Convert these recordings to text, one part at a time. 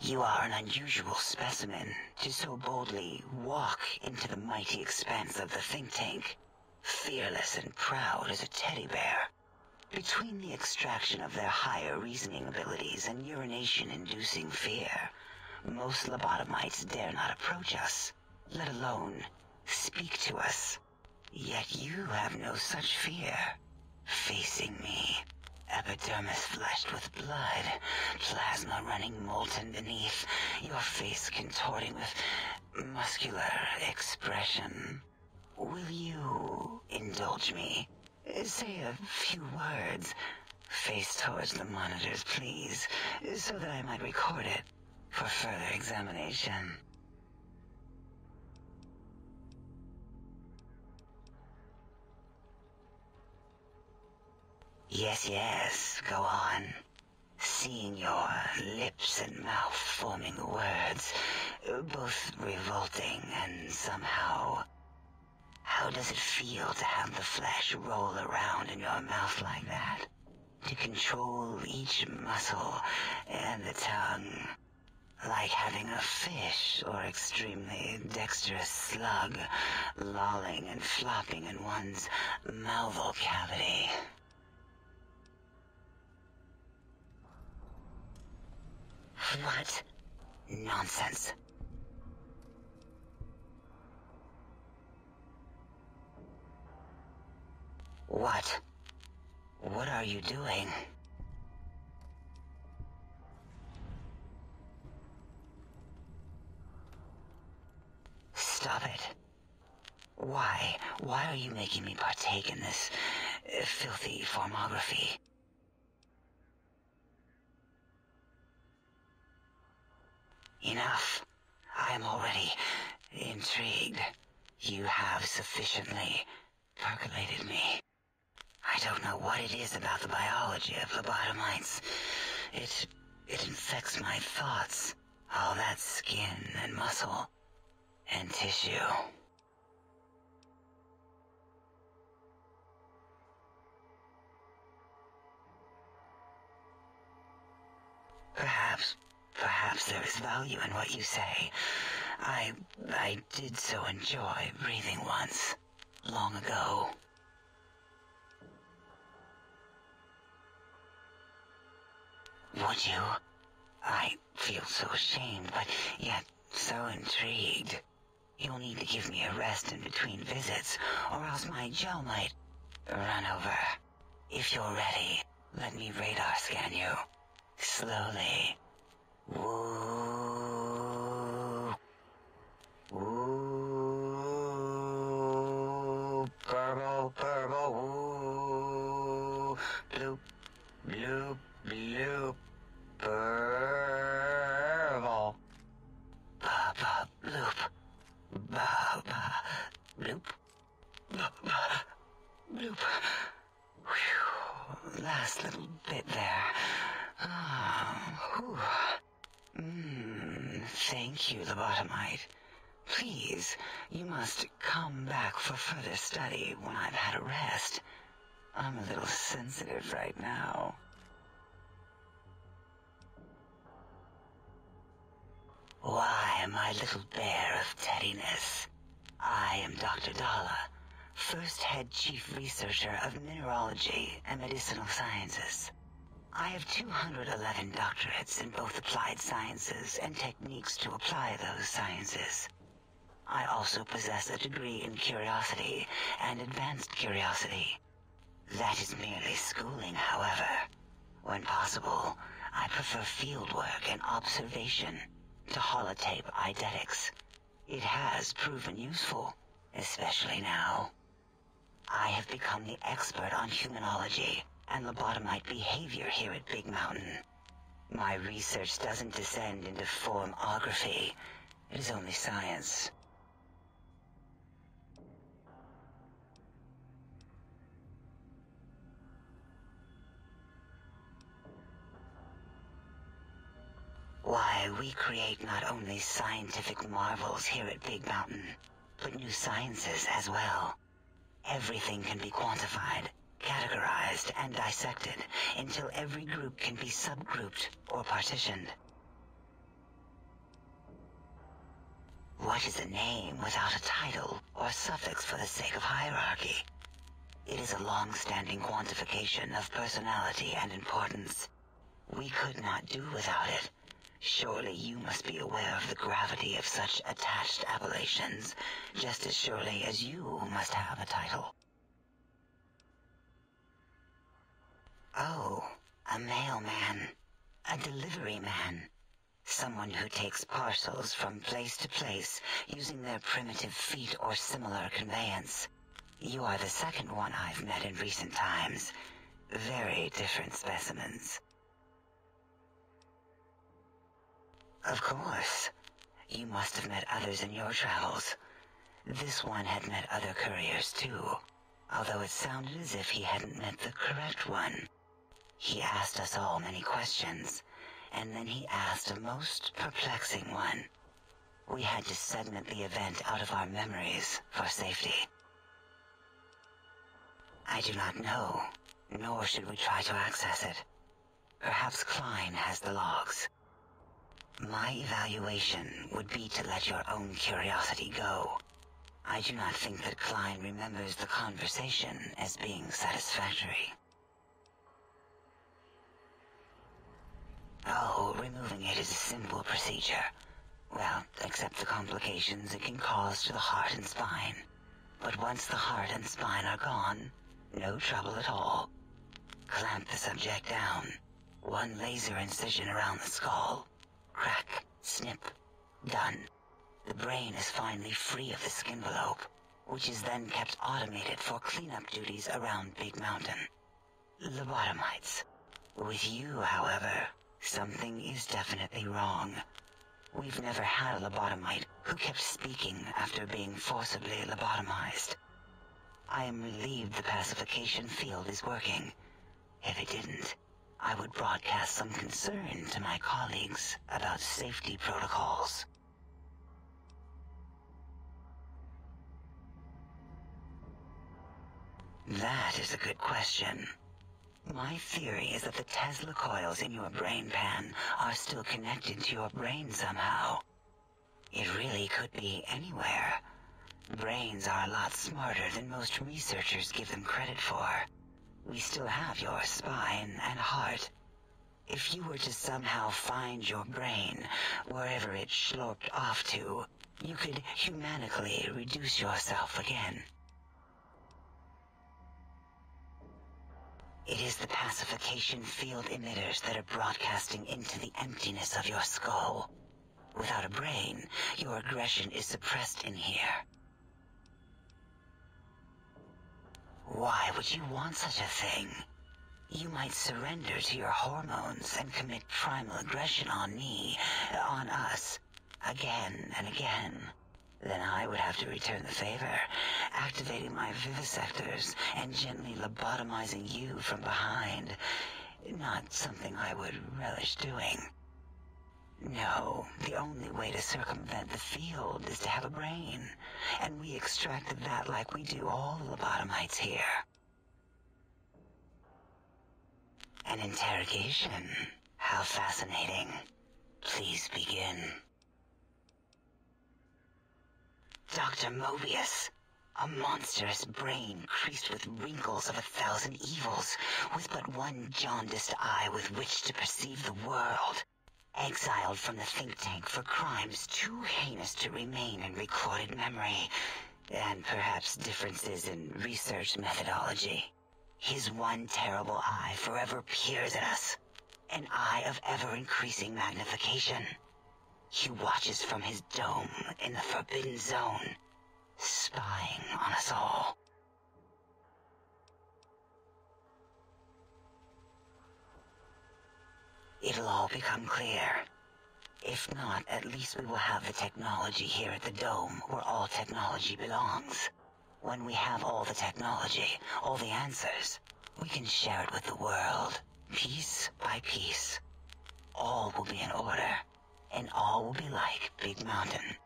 You are an unusual specimen to so boldly walk into the mighty expanse of the think tank, fearless and proud as a teddy bear. Between the extraction of their higher reasoning abilities and urination-inducing fear, most lobotomites dare not approach us, let alone speak to us. Yet you have no such fear. Facing me, epidermis flushed with blood, plasma running molten beneath, your face contorting with muscular expression. Will you indulge me? Say a few words. Face towards the monitors, please, so that I might record it for further examination. Yes, go on. Seeing your lips and mouth forming the words, both revolting and somehow... How does it feel to have the flesh roll around in your mouth like that? To control each muscle and the tongue, like having a fish or extremely dexterous slug lolling and flopping in one's mouthal cavity. What nonsense. What are you doing? Stop it. Why are you making me partake in this filthy formography? Enough. I am already intrigued. You have sufficiently percolated me. I don't know what it is about the biology of lobotomites. It infects my thoughts. All that skin and muscle and tissue. Perhaps there is value in what you say. I did so enjoy breathing once, long ago. Would you? I feel so ashamed, but yet so intrigued. You'll need to give me a rest in between visits, or else my gel might run over. If you're ready, let me radar scan you. Slowly. Woo. Woo. Purple, purple, woo. Bloop, bloop, bloop. Purple. Ba-ba, bloop. Ba-ba, bloop. Ba-ba, bloop. Whew. Last little bit there. Whew. Thank you, lobotomite. Please, you must come back for further study when I've had a rest. I'm a little sensitive right now. Why, my little bear of teddiness. I am Dr. Dalla, first head chief researcher of mineralogy and medicinal sciences. I have 211 doctorates in both applied sciences and techniques to apply those sciences. I also possess a degree in curiosity and advanced curiosity. That is merely schooling, however. When possible, I prefer fieldwork and observation to holotape eidetics. It has proven useful, especially now. I have become the expert on humanology and lobotomite behavior here at Big Mountain. My research doesn't descend into formography. It is only science. Why, we create not only scientific marvels here at Big Mountain, but new sciences as well. Everything can be quantified, categorized, and dissected until every group can be subgrouped or partitioned. What is a name without a title or suffix for the sake of hierarchy? It is a long-standing quantification of personality and importance. We could not do without it. Surely you must be aware of the gravity of such attached appellations, just as surely as you must have a title. Oh, a mailman. A delivery man. Someone who takes parcels from place to place using their primitive feet or similar conveyance. You are the second one I've met in recent times. Very different specimens. Of course. You must have met others in your travels. This one had met other couriers too, although it sounded as if he hadn't met the correct one. He asked us all many questions, and then he asked a most perplexing one. We had to segment the event out of our memories for safety. I do not know, nor should we try to access it. Perhaps Klein has the logs. My evaluation would be to let your own curiosity go. I do not think that Klein remembers the conversation as being satisfactory. Oh, removing it is a simple procedure. Well, except the complications it can cause to the heart and spine. But once the heart and spine are gone, no trouble at all. Clamp the subject down. One laser incision around the skull. Crack, snip, done. The brain is finally free of the skin envelope, which is then kept automated for cleanup duties around Big Mountain. Lobotomites. With you, however, something is definitely wrong. We've never had a lobotomite who kept speaking after being forcibly lobotomized. I am relieved the pacification field is working. If it didn't, I would broadcast some concern to my colleagues about safety protocols. That is a good question. My theory is that the Tesla coils in your brain pan are still connected to your brain somehow. It really could be anywhere. Brains are a lot smarter than most researchers give them credit for. We still have your spine and heart. If you were to somehow find your brain, wherever it sloped off to, you could humanically reduce yourself again. It is the pacification field emitters that are broadcasting into the emptiness of your skull. Without a brain, your aggression is suppressed in here. Why would you want such a thing? You might surrender to your hormones and commit primal aggression on me, on us, again and again. Then I would have to return the favor, activating my vivisectors and gently lobotomizing you from behind. Not something I would relish doing. No, the only way to circumvent the field is to have a brain, and we extracted that like we do all the lobotomites here. An interrogation? How fascinating. Please begin. Dr. Mobius, a monstrous brain creased with wrinkles of 1,000 evils, with but one jaundiced eye with which to perceive the world. Exiled from the think tank for crimes too heinous to remain in recorded memory, and perhaps differences in research methodology. His one terrible eye forever peers at us, an eye of ever-increasing magnification. He watches from his dome in the Forbidden Zone, spying on us all. It'll all become clear. If not, at least we will have the technology here at the Dome, where all technology belongs. When we have all the technology, all the answers, we can share it with the world, piece by piece. All will be in order, and all will be like Big Mountain.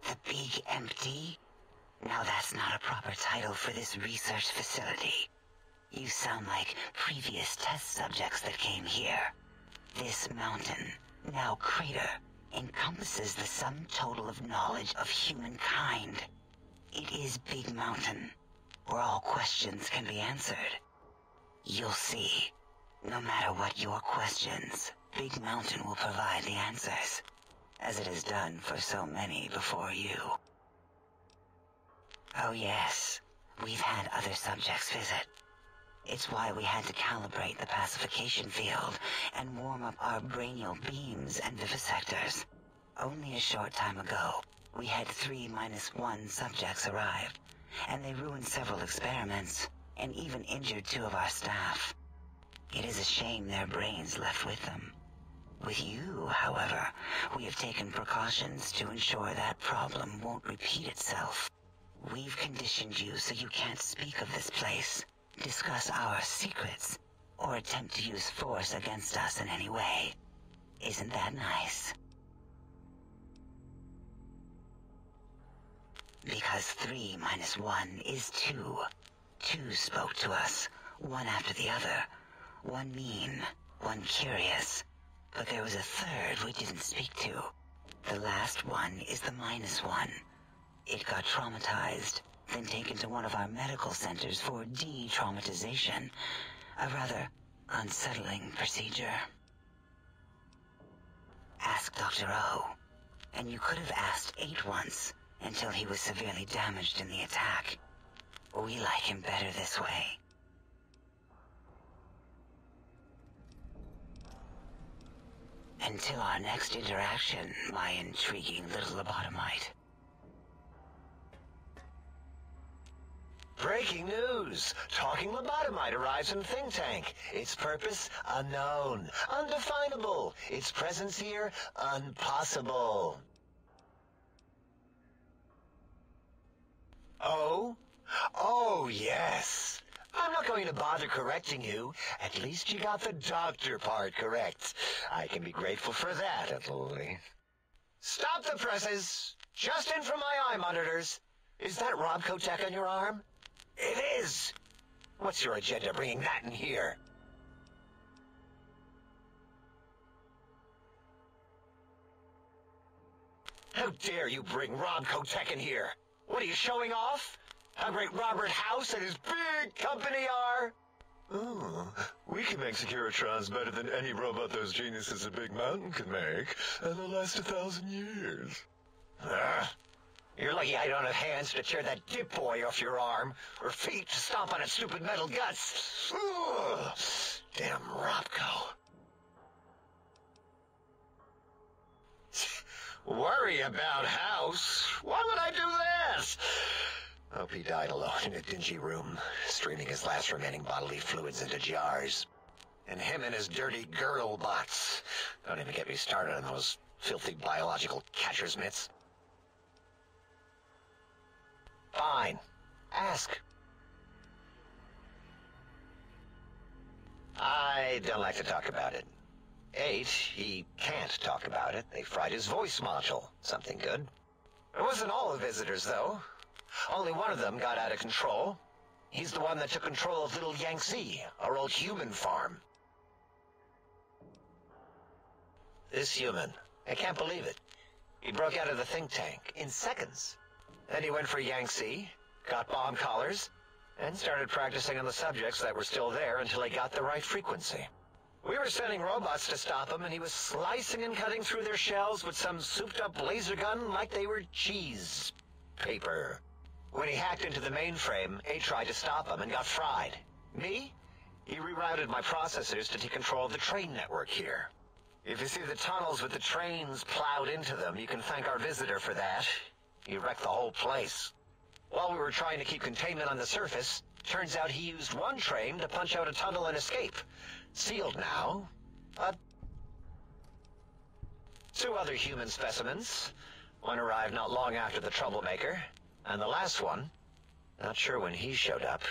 The Big Empty? Now that's not a proper title for this research facility. You sound like previous test subjects that came here. This mountain, Now Crater encompasses the sum total of knowledge of humankind. It is Big Mountain, where all questions can be answered. You'll see. No matter what your questions, Big Mountain will provide the answers, as it has done for so many before you. Oh yes, we've had other subjects visit. It's why we had to calibrate the pacification field and warm up our brainial beams and vivisectors. Only a short time ago, we had 3-1 subjects arrive, and they ruined several experiments, and even injured 2 of our staff. It is a shame their brains left with them. With you, however, we have taken precautions to ensure that problem won't repeat itself. We've conditioned you so you can't speak of this place, discuss our secrets, or attempt to use force against us in any way. Isn't that nice? Because 3-1 is 2. 2 spoke to us, one after the other. One mean, one curious. But there was a third we didn't speak to. The last one is the -1. It got traumatized, then taken to one of our medical centers for de-traumatization. A rather unsettling procedure. Ask Dr. O. And you could have asked 8 once, until he was severely damaged in the attack. We like him better this way. Until our next interaction, my intriguing little lobotomite. Breaking news! Talking lobotomite arrives in Think Tank. Its purpose, unknown. Undefinable. Its presence here, impossible. Oh? Oh, yes. I'm not going to bother correcting you. At least you got the doctor part correct. I can be grateful for that, at least. Stop the presses! Just in from my eye monitors. Is that Robco tech on your arm? It is! What's your agenda bringing that in here? How dare you bring Robco tech in here? What are you showing off? How great Robert House and his big company are? Oh, we can make Securitrons better than any robot those geniuses at Big Mountain can make, and they'll last 1,000 years. You're lucky I don't have hands to tear that dip boy off your arm, or feet to stomp on its stupid metal guts. Ugh. Damn Robco. Worry about House? Why would I do that? Hope he died alone in a dingy room, streaming his last remaining bodily fluids into jars. And him and his dirty girl bots. Don't even get me started on those filthy biological catcher's mitts. Fine. Ask. I don't like to talk about it. 8, he can't talk about it. They fried his voice module. Something good. It wasn't all the visitors, though. Only one of them got out of control. He's the one that took control of Little Yangtze, our old human farm. This human. I can't believe it. He broke out of the think tank in seconds. Then he went for Yangtze, got bomb collars, and started practicing on the subjects that were still there until he got the right frequency. We were sending robots to stop him, and he was slicing and cutting through their shells with some souped-up laser gun like they were cheese paper. When he hacked into the mainframe, A tried to stop him and got fried. Me? He rerouted my processors to take control of the train network here. If you see the tunnels with the trains plowed into them, you can thank our visitor for that. He wrecked the whole place. While we were trying to keep containment on the surface, turns out he used one train to punch out a tunnel and escape. Sealed now. But 2 other human specimens. One arrived not long after the troublemaker, and the last one, not sure when he showed up.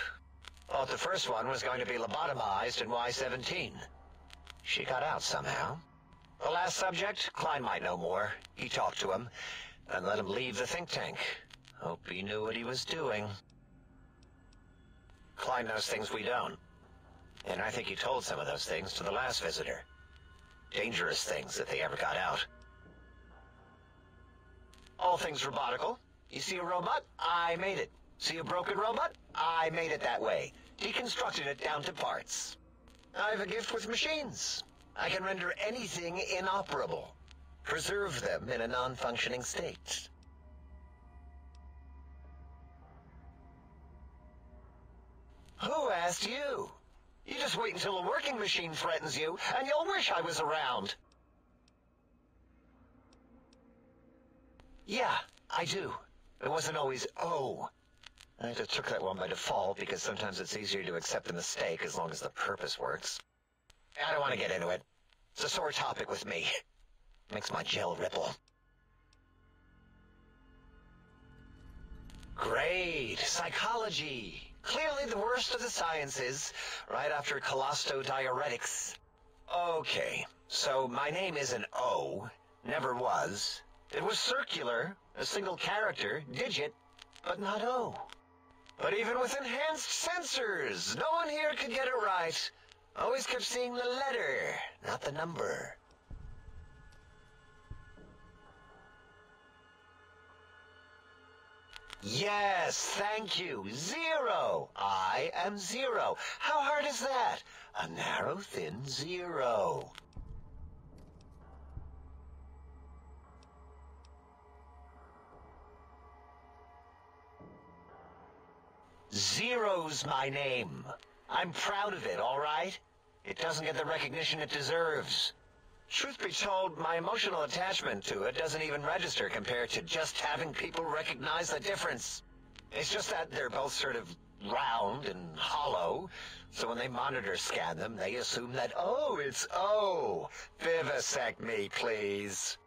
Thought the first one was going to be lobotomized in Y-17. She got out somehow. The last subject, Klein might know more. He talked to him, and let him leave the think tank. Hope he knew what he was doing. Klein knows things we don't. And I think he told some of those things to the last visitor. dangerous things if they ever got out. All things robotical. You see a robot? I made it. See a broken robot? I made it that way. Deconstructed it down to parts. I have a gift with machines. I can render anything inoperable. Preserve them in a non-functioning state. Who asked you? You just wait until a working machine threatens you, and you'll wish I was around. Yeah, I do. It wasn't always oh. I just took that one by default because sometimes it's easier to accept a mistake as long as the purpose works. I don't want to get into it. It's a sore topic with me. Makes my gel ripple. Great. Psychology. Clearly the worst of the sciences, right after colostodiuretics. Okay, so my name isn't O. Never was. It was circular, a single character, digit, but not O. But even with enhanced sensors, no one here could get it right. Always kept seeing the letter, not the number. Yes, thank you. 0. I am 0. How hard is that? A narrow, thin 0. Zero's my name. I'm proud of it, all right? It doesn't get the recognition it deserves. Truth be told, my emotional attachment to it doesn't even register compared to just having people recognize the difference. It's just that they're both sort of round and hollow, so when they monitor scan them, they assume that, oh, it's O. Vivisect me, please.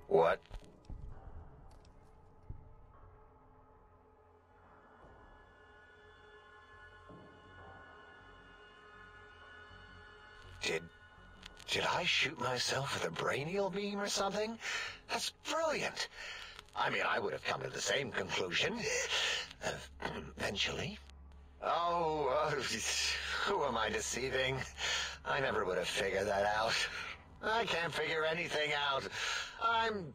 What? Did I shoot myself with a brainial beam or something? That's brilliant. I mean, I would have come to the same conclusion. Eventually. Oh, who am I deceiving? I never would have figured that out. I can't figure anything out. I'm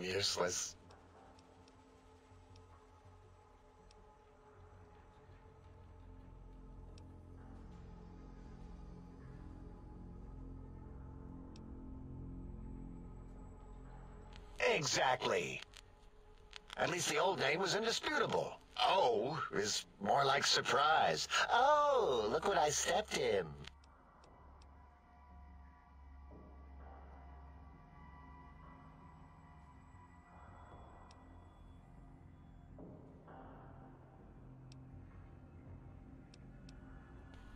useless. Exactly. At least the old name was indisputable. O is more like surprise. Oh, look what I stepped in.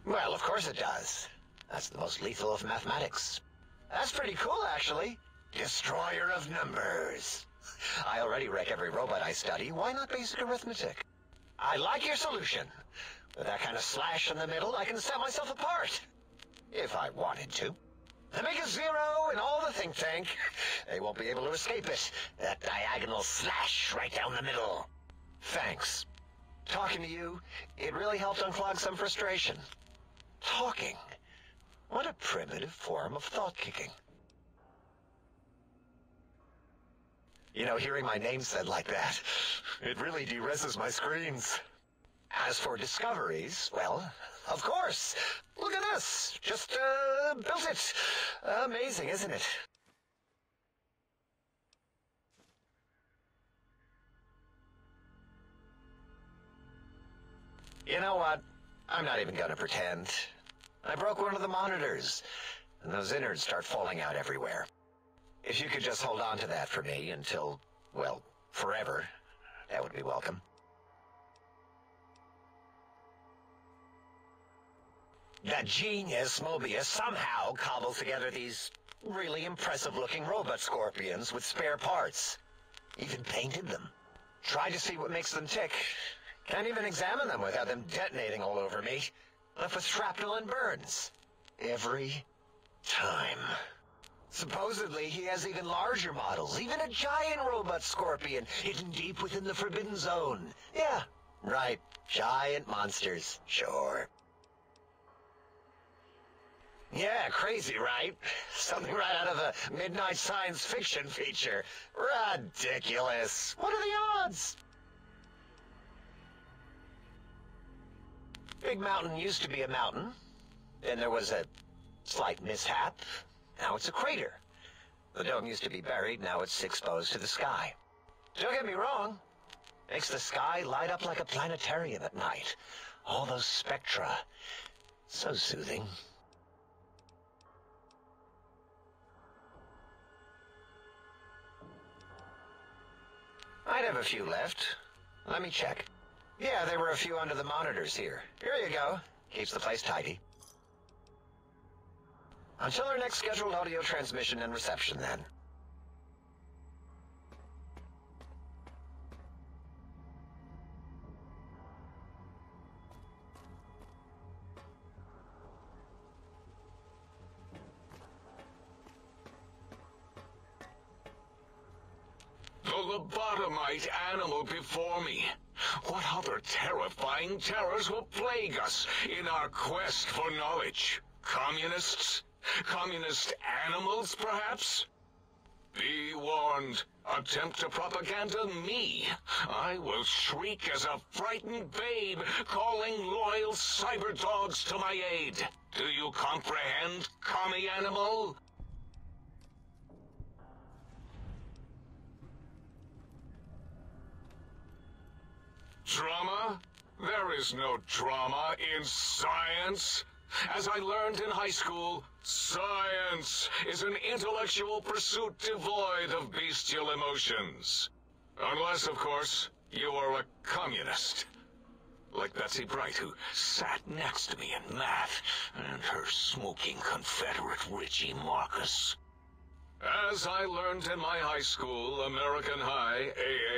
Well, of course it does. That's the most lethal of mathematics. That's pretty cool, actually. Destroyer of numbers. I already wreck every robot I study. Why not basic arithmetic? I like your solution. With that kind of slash in the middle, I can set myself apart. If I wanted to. I make a 0 in all the think tank. They won't be able to escape it. That diagonal slash right down the middle. Thanks. Talking to you, it really helped unclog some frustration. Talking. What a primitive form of thought kicking. You know, hearing my name said like that, it really de-reses my screens. As for discoveries, well, of course. Look at this. Just, built it. Amazing, isn't it? You know what? I'm not even gonna pretend. I broke one of the monitors, and those innards start falling out everywhere. If you could just hold on to that for me until, well, forever, that would be welcome. That genius Mobius somehow cobbles together these really impressive-looking robot scorpions with spare parts. Even painted them. Tried to see what makes them tick. Can't even examine them without them detonating all over me. Left with shrapnel and burns. Every time. Supposedly, he has even larger models, even a giant robot scorpion hidden deep within the Forbidden Zone. Yeah, Right. Giant monsters. Sure. Yeah, crazy, right? Something right out of a midnight science fiction feature. Ridiculous. What are the odds? Big Mountain used to be a mountain. Then there was a slight mishap. Now it's a crater. The dome used to be buried. Now it's exposed to the sky. Don't get me wrong. Makes the sky light up like a planetarium at night. All those spectra. So soothing. I'd have a few left. Let me check. Yeah, there were a few under the monitors here. Here you go. Keeps the place tidy. Until our next scheduled audio transmission and reception, then. The lobotomite animal before me. What other terrifying terrors will plague us in our quest for knowledge? Communists? Communist animals, perhaps? Be warned. Attempt to propaganda me. I will shriek as a frightened babe, calling loyal cyber dogs to my aid. Do you comprehend, commie animal? Drama? There is no drama in science. As I learned in high school, science is an intellectual pursuit devoid of bestial emotions. Unless, of course, you are a communist. Like Betsy Bright, who sat next to me in math, and her smoking Confederate Richie Marcus. As I learned in my high school, American High,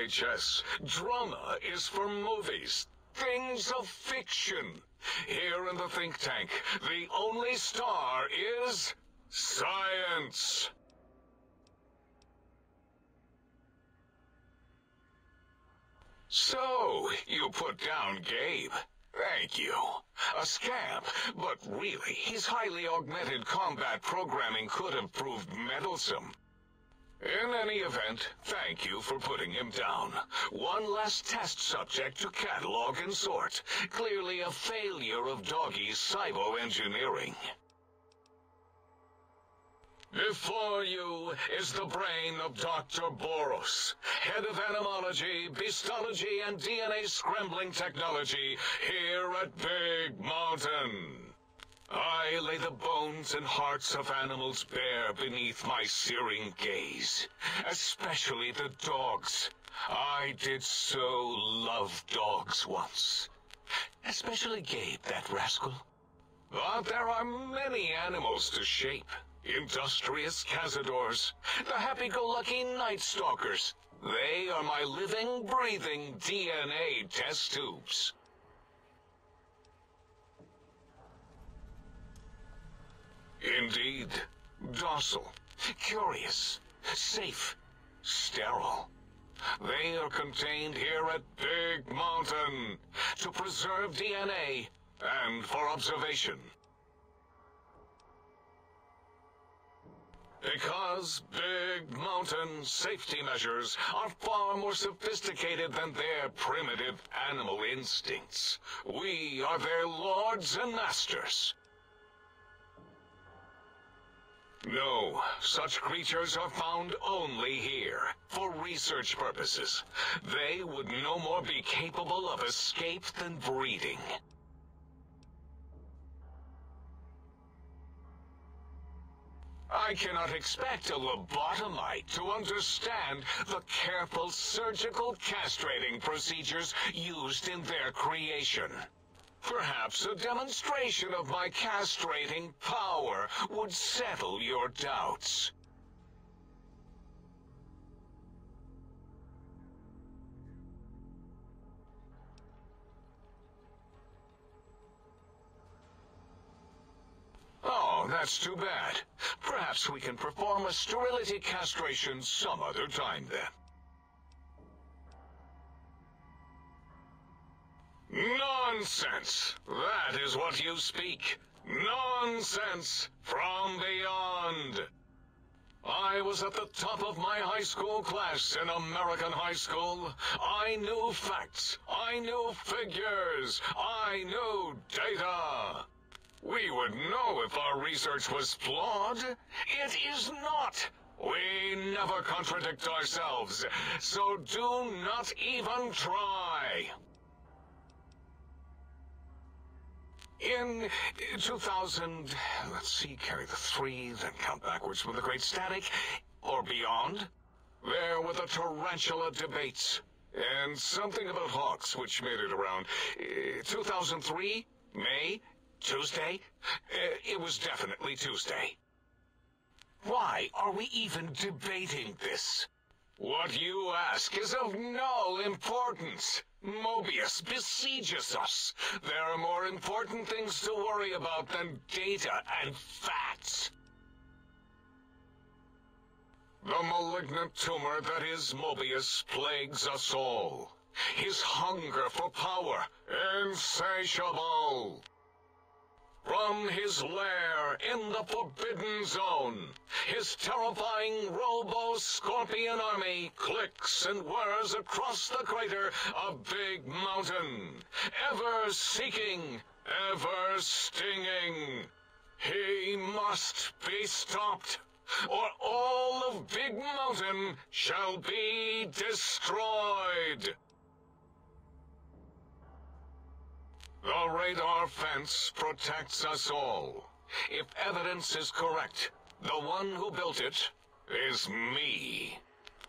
AHS, drama is for movies, things of fiction. Here in the think tank, the only star is science. So, you put down Gabe. Thank you. A scamp, but really, his highly augmented combat programming could have proved meddlesome. In any event, thank you for putting him down. One less test subject to catalog and sort. Clearly a failure of Doggy's cybo-engineering. Before you is the brain of Dr. Boros, head of animology, beastology, and DNA scrambling technology here at Big Mountain. I lay the bones and hearts of animals bare beneath my searing gaze, especially the dogs. I did so love dogs once. Especially Gabe, that rascal. But there are many animals to shape. Industrious cazadors, the happy-go-lucky night stalkers. They are my living, breathing DNA test tubes. Indeed, docile, curious, safe, sterile. They are contained here at Big Mountain to preserve DNA and for observation. Because Big Mountain safety measures are far more sophisticated than their primitive animal instincts. We are their lords and masters. No, such creatures are found only here, for research purposes. They would no more be capable of escape than breeding. I cannot expect a lobotomite to understand the careful surgical castrating procedures used in their creation. Perhaps a demonstration of my castrating power would settle your doubts. Oh, that's too bad. Perhaps we can perform a sterility castration some other time then. Nonsense! That is what you speak. Nonsense from beyond. I was at the top of my high school class in American high school. I knew facts. I knew figures. I knew data. We would know if our research was flawed. It is not. We never contradict ourselves, so do not even try. In 2000, let's see, carry the 3, then count backwards from the Great Static, or beyond, there were the tarantula debates, and something about hawks, which made it around 2003, May, Tuesday. It was definitely Tuesday. Why are we even debating this? What you ask is of no importance. Mobius besieges us. There are more important things to worry about than data and facts. The malignant tumor that is Mobius plagues us all. His hunger for power, insatiable. From his lair in the Forbidden Zone, his terrifying robo-scorpion army clicks and whirs across the crater of Big Mountain, ever seeking, ever stinging. He must be stopped, or all of Big Mountain shall be destroyed. The radar fence protects us all. If evidence is correct, the one who built it is me.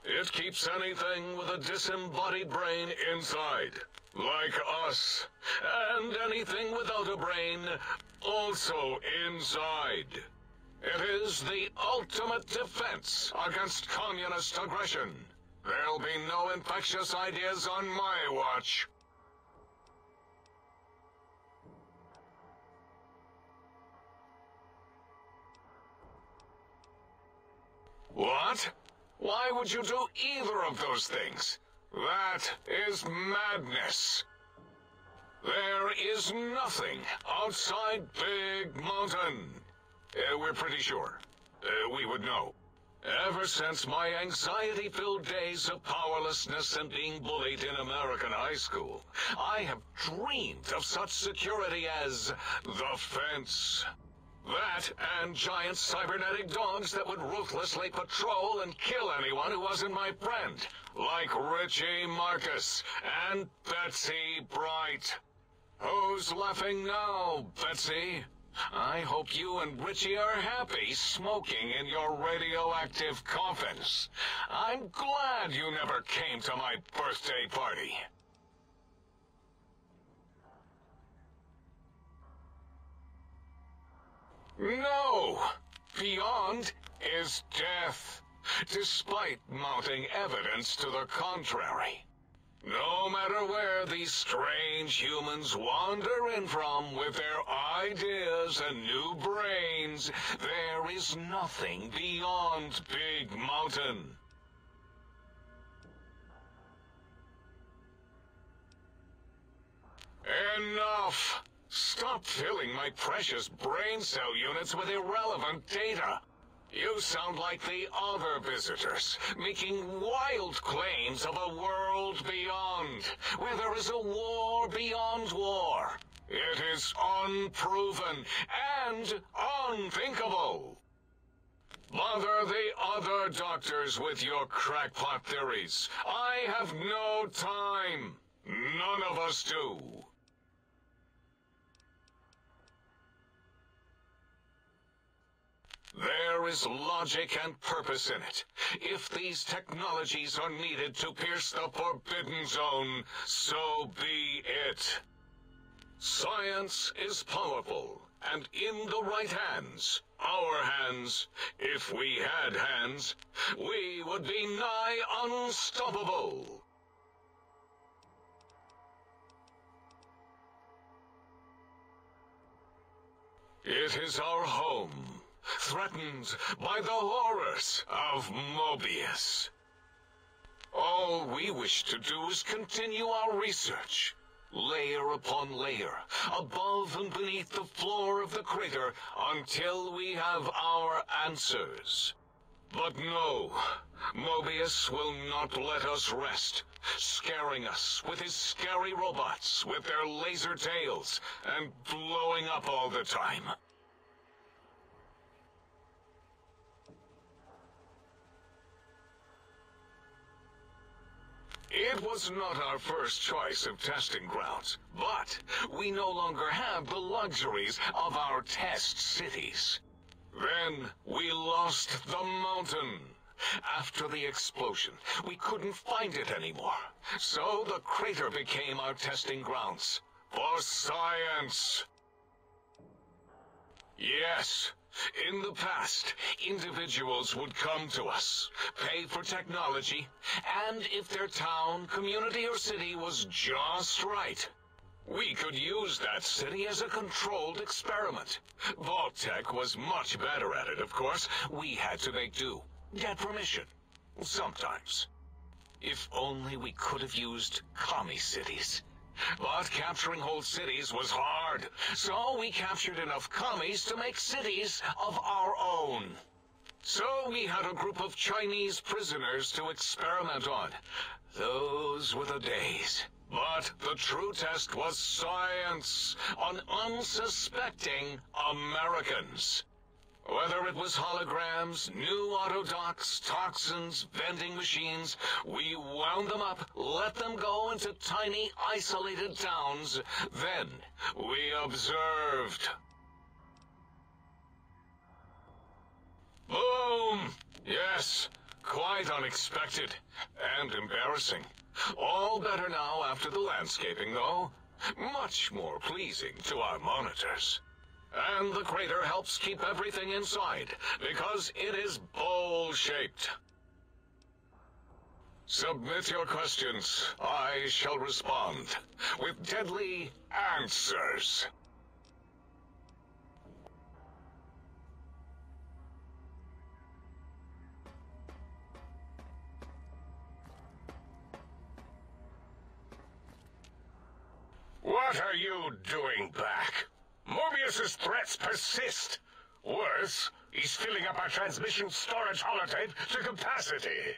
It keeps anything with a disembodied brain inside, like us, and anything without a brain also inside. It is the ultimate defense against communist aggression. There'll be no infectious ideas on my watch. What? Why would you do either of those things? That is madness. There is nothing outside Big Mountain. We're pretty sure. We would know. Ever since my anxiety-filled days of powerlessness and being bullied in American high school, I have dreamed of such security as the fence. That and giant cybernetic dogs that would ruthlessly patrol and kill anyone who wasn't my friend, like Richie Marcus and Betsy Bright. Who's laughing now, Betsy? I hope you and Richie are happy smoking in your radioactive coffins. I'm glad you never came to my birthday party. No! Beyond is death, despite mounting evidence to the contrary. No matter where these strange humans wander in from with their ideas and new brains, there is nothing beyond Big Mountain. Enough! Stop filling my precious brain cell units with irrelevant data. You sound like the other visitors, making wild claims of a world beyond, where there is a war beyond war. It is unproven and unthinkable. Bother the other doctors with your crackpot theories. I have no time. None of us do. There is logic and purpose in it. If these technologies are needed to pierce the Forbidden Zone, so be it. Science is powerful, and in the right hands, our hands, if we had hands, we would be nigh unstoppable. It is our home, threatened by the horrors of Mobius. All we wish to do is continue our research. layer upon layer, above and beneath the floor of the crater, until we have our answers. But no, Mobius will not let us rest, scaring us with his scary robots with their laser tails and blowing up all the time. It was not our first choice of testing grounds, but we no longer have the luxuries of our test cities. Then we lost the mountain. After the explosion, we couldn't find it anymore, so the crater became our testing grounds for science. Yes. In the past, individuals would come to us, pay for technology, and if their town, community, or city was just right, we could use that city as a controlled experiment. Vault-Tec was much better at it, of course. We had to make do, get permission, sometimes. If only we could have used commie cities. But capturing whole cities was hard, so we captured enough commies to make cities of our own. So we had a group of Chinese prisoners to experiment on. Those were the days. But the true test was science on unsuspecting Americans. Whether it was holograms, new autodocs, toxins, vending machines, we wound them up, let them go into tiny, isolated towns. Then we observed. Boom! Yes, quite unexpected and embarrassing. All better now after the landscaping, though. Much more pleasing to our monitors. And the crater helps keep everything inside, because it is bowl-shaped. Submit your questions. I shall respond with deadly answers. What are you doing back? Mobius's threats persist. Worse, he's filling up our transmission storage holotape to capacity.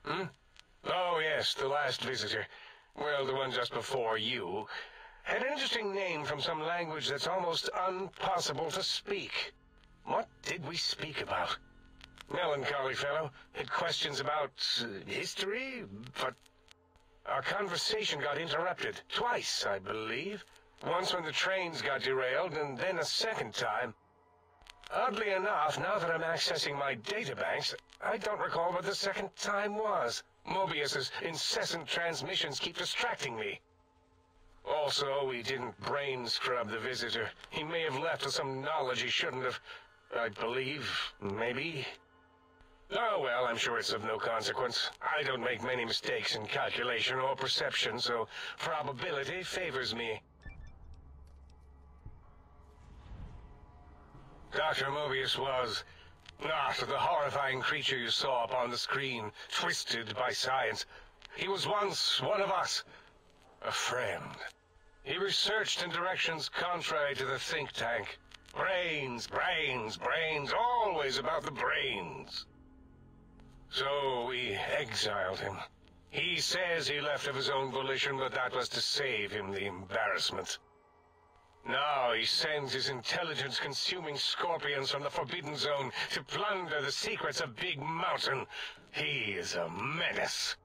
Oh, yes, the last visitor. Well, the one just before you. Had an interesting name from some language that's almost impossible to speak. What did we speak about? Melancholy fellow. Had questions about history, but our conversation got interrupted. Twice, I believe. Once when the trains got derailed, and then a second time. Oddly enough, now that I'm accessing my databanks, I don't recall what the second time was. Mobius's incessant transmissions keep distracting me. Also, we didn't brain scrub the visitor. He may have left with some knowledge he shouldn't have. I believe, maybe. Oh, well, I'm sure it's of no consequence. I don't make many mistakes in calculation or perception, so probability favors me. Dr. Mobius was not the horrifying creature you saw upon the screen, twisted by science. He was once one of us, a friend. He researched in directions contrary to the think tank. Brains, brains, brains, always about the brains. So we exiled him. He says he left of his own volition, but that was to save him the embarrassment. Now he sends his intelligence-consuming scorpions from the Forbidden Zone to plunder the secrets of Big Mountain. He is a menace.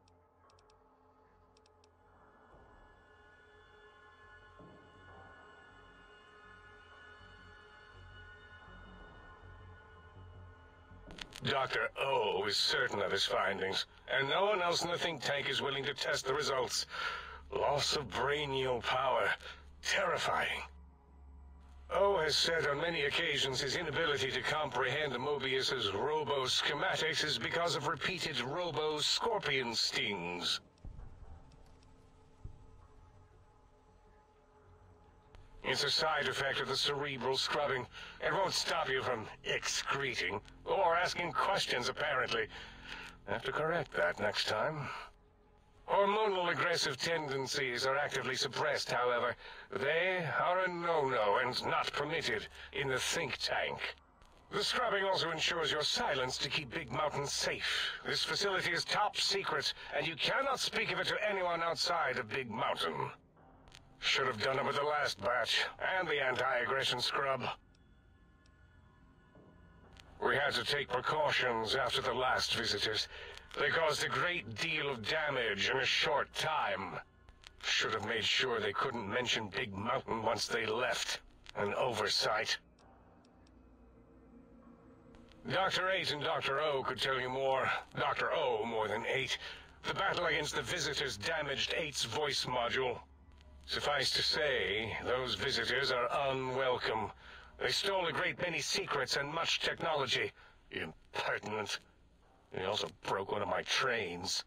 Dr. O is certain of his findings, and no one else in the think tank is willing to test the results. Loss of brainial power. Terrifying. O has said on many occasions his inability to comprehend Mobius's robo-schematics is because of repeated robo-scorpion stings. It's a side effect of the cerebral scrubbing. It won't stop you from excreting, or asking questions, apparently. Have to correct that next time. Hormonal aggressive tendencies are actively suppressed, however. They are a no-no and not permitted in the think tank. The scrubbing also ensures your silence to keep Big Mountain safe. This facility is top secret, and you cannot speak of it to anyone outside of Big Mountain. Should have done it with the last batch, and the anti-aggression scrub. We had to take precautions after the last visitors. They caused a great deal of damage in a short time. Should have made sure they couldn't mention Big Mountain once they left. An oversight. Dr. 8 and Dr. O could tell you more. Dr. O more than 8. The battle against the visitors damaged 8's voice module. Suffice to say, those visitors are unwelcome. They stole a great many secrets and much technology. Impertinent. They also broke one of my trains.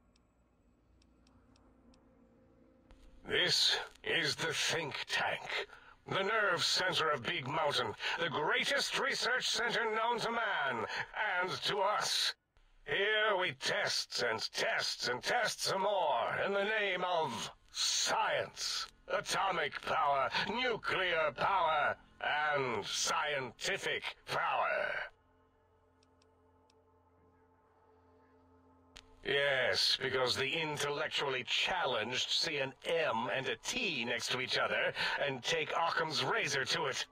This is the think tank. The nerve center of Big Mountain. The greatest research center known to man, and to us. Here we test and test and test some more in the name of science. Atomic power, nuclear power, and scientific power. Yes, because the intellectually challenged see an M and a T next to each other and take Occam's razor to it.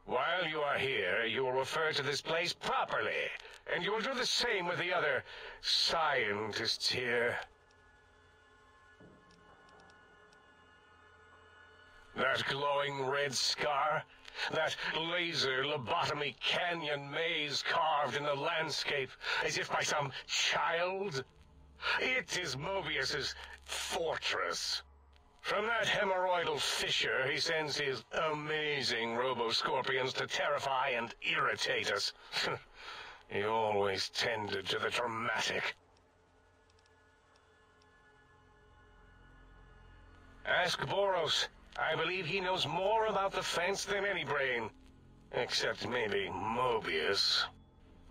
While you are here, you will refer to this place properly, and you will do the same with the other scientists here. That glowing red scar? That laser lobotomy canyon maze carved in the landscape as if by some child? It is Mobius's fortress. From that hemorrhoidal fissure, he sends his amazing robo-scorpions to terrify and irritate us. He always tended to the dramatic. Ask Boros. I believe he knows more about the fence than any brain. Except maybe Mobius.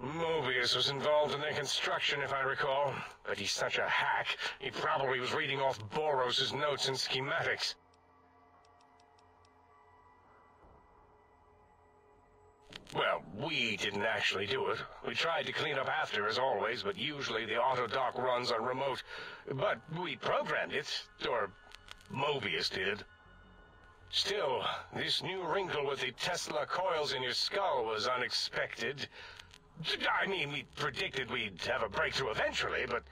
Mobius was involved in their construction, if I recall. But he's such a hack, he probably was reading off Boros' notes and schematics. Well, we didn't actually do it. We tried to clean up after, as always, but usually the auto-dock runs on remote. But we programmed it, or Mobius did. Still, this new wrinkle with the Tesla coils in your skull was unexpected. I mean, we predicted we'd have a breakthrough eventually, but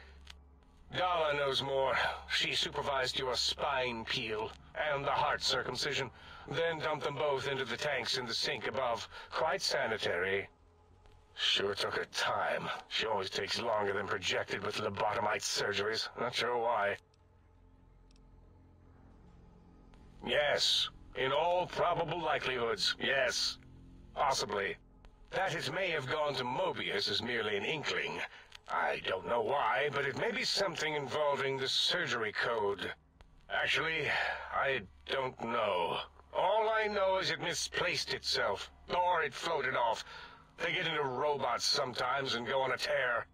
Dala knows more. She supervised your spine peel and the heart circumcision, then dumped them both into the tanks in the sink above. Quite sanitary. Sure took her time. She always takes longer than projected with lobotomite surgeries. Not sure why. Yes, in all probable likelihoods, yes. Possibly. That it may have gone to Mobius is merely an inkling. I don't know why, but it may be something involving the surgery code. Actually, I don't know. All I know is it misplaced itself, or it floated off. They get into robots sometimes and go on a tear.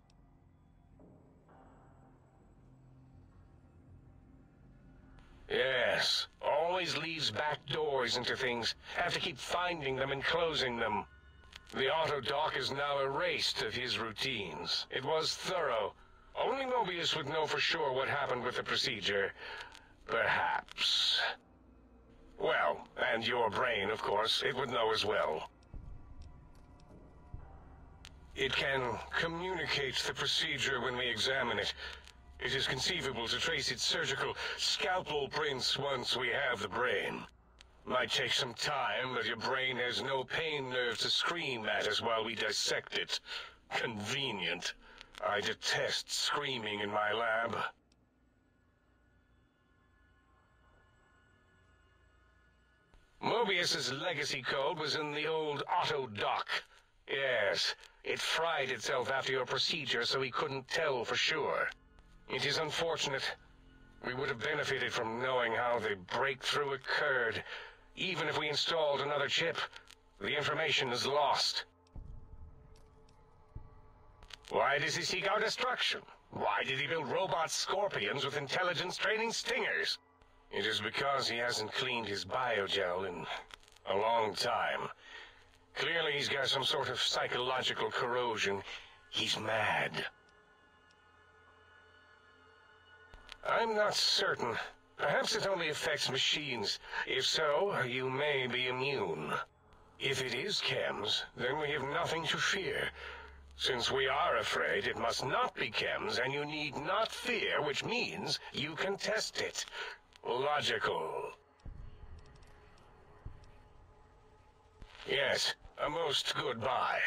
Yes, always leaves back doors into things. Have to keep finding them and closing them. The auto-dock is now erased of his routines. It was thorough. Only Mobius would know for sure what happened with the procedure. Perhaps. Well, and your brain, of course, it would know as well. It can communicate the procedure when we examine it. It is conceivable to trace its surgical scalpel prints once we have the brain. Might take some time, but your brain has no pain nerve to scream at us while we dissect it. Convenient. I detest screaming in my lab. Mobius's legacy code was in the old auto-dock. Yes, it fried itself after your procedure so he couldn't tell for sure. It is unfortunate. We would have benefited from knowing how the breakthrough occurred. Even if we installed another chip, the information is lost. Why does he seek our destruction? Why did he build robot scorpions with intelligence-training stingers? It is because he hasn't cleaned his biogel in a long time. Clearly he's got some sort of psychological corrosion. He's mad. I'm not certain. Perhaps it only affects machines. If so, you may be immune. If it is chems, then we have nothing to fear. Since we are afraid, it must not be chems, and you need not fear, which means you can test it. Logical. Yes, a most goodbye.